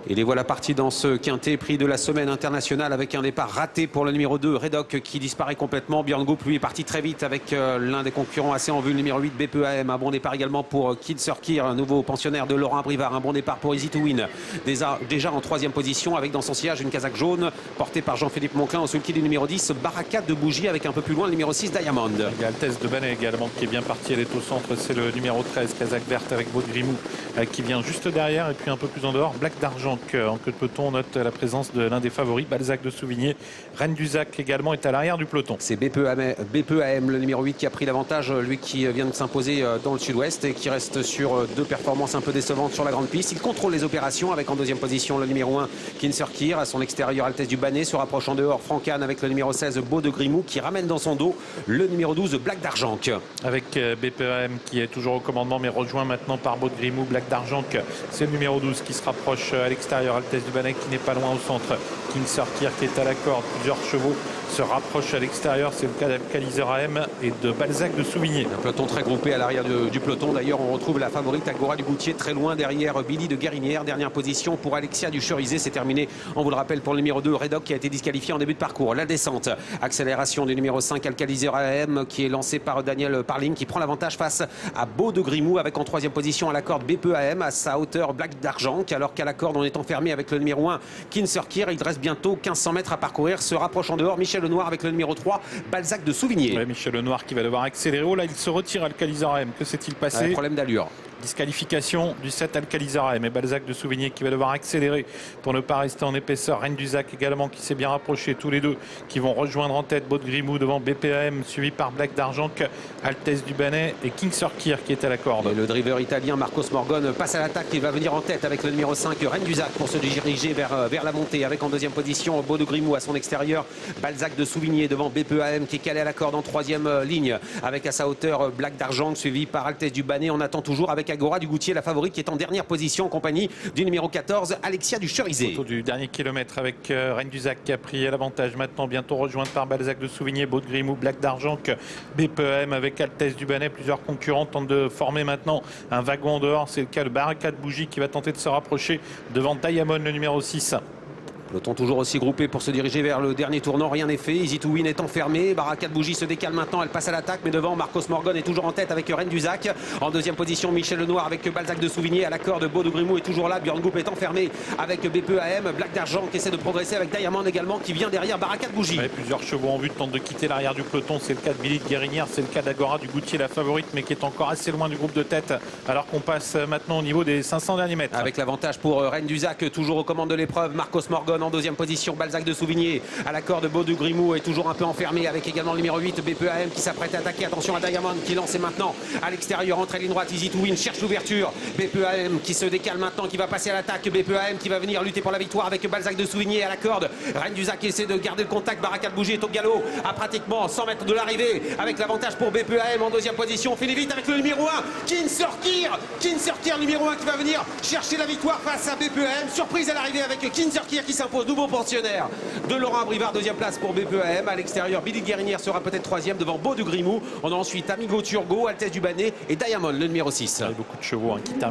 Et les voilà partis dans ce quintet prix de la semaine internationale avec un départ raté pour le numéro 2, Redoc, qui disparaît complètement. Björn Goop, lui, est parti très vite avec l'un des concurrents assez en vue, le numéro 8, BPEAM. Un bon départ également pour Kid Surkir, un nouveau pensionnaire de Laurent Abrivard. Un bon départ pour Easy to Win, déjà en troisième position avec dans son sillage une casaque jaune portée par Jean-Philippe Monclin. Au sulky du numéro 10, Baraka de Bougie, avec un peu plus loin le numéro 6, Diamond. Il y a Altesse de Banet également qui est bien parti. Elle est au centre, c'est le numéro 13, casaque verte avec Baud Grimou qui vient juste derrière. Et puis un peu plus en dehors, Black d'Argent en queue de peloton. On note la présence de l'un des favoris, Balzac de Souvigné. Reine du Zac également est à l'arrière du peloton. C'est BPEAM, le numéro 8, qui a pris l'avantage, lui qui vient de s'imposer dans le sud-ouest et qui reste sur deux performances un peu décevantes sur la grande piste. Il contrôle les opérations avec en deuxième position le numéro 1, Kid Surkir. À son extérieur, Altesse du Banet. Se rapproche en dehors, Francan avec le numéro 16, Baud de Grimou, qui ramène dans son dos le numéro 12, Black d'Argent. Avec BPEAM qui est toujours au commandement mais rejoint maintenant par Baud de Grimou. Black d'Argent, c'est le numéro 12 qui se rapproche à l'extérieur. Altesse du Banet qui n'est pas loin au centre. Kid Surkir qui est à la corde. Plusieurs chevaux se rapprochent à l'extérieur. C'est le cas d'Alcalizer AM et de Balzac de Souvigné. Un peloton très groupé à l'arrière du peloton. D'ailleurs, on retrouve la favorite Agora du Goutier très loin derrière Billy de Guérinière. Dernière position pour Alexia du Cherizé. C'est terminé, on vous le rappelle, pour le numéro 2, Redoc, qui a été disqualifié en début de parcours. La descente, accélération du numéro 5, Alcalizer AM, qui est lancé par Daniel Parling, qui prend l'avantage face à Baud de Grimou, avec en troisième position à la corde BPEAM, à sa hauteur Black d'Argent, alors qu'à la corde on est enfermé avec le numéro 1, Kid Surkir. Il reste bientôt 1500 mètres à parcourir. Se rapproche en dehors Michel Lenoir avec le numéro 3, Balzac de Souvigné. Ouais, Michel Lenoir qui va devoir accélérer. Oh là, il se retire, Alcalizer AM. Que s'est-il passé? Problème d'allure. Disqualification du 7 Alcalizer AM et Balzac de Souvigné qui va devoir accélérer pour ne pas rester en épaisseur. Reine du Zac également qui s'est bien rapproché. Tous les deux qui vont rejoindre en tête Baud de Grimou devant BPAM, suivi par Black d'Argent, Altesse du Banet et Kid Surkir qui est à la corde. Et le driver italien Marcos Morgone passe à l'attaque. Il va venir en tête avec le numéro 5, Reine du Zac, pour se diriger vers la montée, avec en deuxième position Baud de Grimou à son extérieur. Balzac de Souvigné devant BPAM qui est calé à la corde en troisième ligne, avec à sa hauteur Black d'Argent, suivi par Altesse du Banet. On attend toujours avec Agora du Goutier, la favorite, qui est en dernière position en compagnie du numéro 14, Alexia du Cherizé. Autour du dernier kilomètre avec Reine du Zac qui a pris l'avantage maintenant, bientôt rejointe par Balzac de Souvigné, Baud de Grimou, Black d'Argent, BPEM avec Altesse du Banet. Plusieurs concurrents tentent de former maintenant un wagon en dehors. C'est le cas de Baraka de Bougie qui va tenter de se rapprocher devant Diamond, le numéro 6. Peloton toujours aussi groupé pour se diriger vers le dernier tournant. Rien n'est fait. Easy to Win est enfermé. Baraka de Bougie se décale maintenant. Elle passe à l'attaque. Mais devant, Marcos Morgone est toujours en tête avec Reine du Zac. En deuxième position, Michel Lenoir avec Balzac de Souvigné. À la corde, Baud de Grimou est toujours là. Björn Goop est enfermé avec BPEAM. Black d'Argent qui essaie de progresser avec Diamond également, qui vient derrière Baraka de Bougie. Ouais, plusieurs chevaux en vue tentent de quitter l'arrière du peloton. C'est le cas de Billy de Guérinière. C'est le cas d'Agora du Goutier, la favorite, mais qui est encore assez loin du groupe de tête. Alors qu'on passe maintenant au niveau des 500 derniers mètres. Avec l'avantage pour Reine du Zac, toujours aux commandes de l'épreuve. Marcos Morgone en deuxième position. Balzac de Souvigné à la corde. Baud de Grimou est toujours un peu enfermé avec également le numéro 8, BPEAM, qui s'apprête à attaquer. Attention à Diamond qui lance maintenant à l'extérieur, entre ligne droite. Easy to Win cherche l'ouverture. BPEAM qui se décale maintenant, qui va passer à l'attaque. BPEAM qui va venir lutter pour la victoire avec Balzac de Souvigné à la corde. Reine du Zac qui essaie de garder le contact. Baraka de Bougie est au galop à pratiquement 100 mètres de l'arrivée, avec l'avantage pour BPEAM en deuxième position. Finit vite avec le numéro 1, Kid Surkir. Kid Surkir, numéro 1, qui va venir chercher la victoire face à BPEAM. Surprise à l'arrivée avec Kid Surkir qui s'impose, nouveau pensionnaire de Laurent Abrivard. Deuxième place pour BPEAM. À l'extérieur, Billy de Guérinière sera peut-être troisième devant Baud de Grimou. On a ensuite Amigo Turgot, Altesse du Banet et Diamond, le numéro 6. Il y a beaucoup de chevaux qui terminent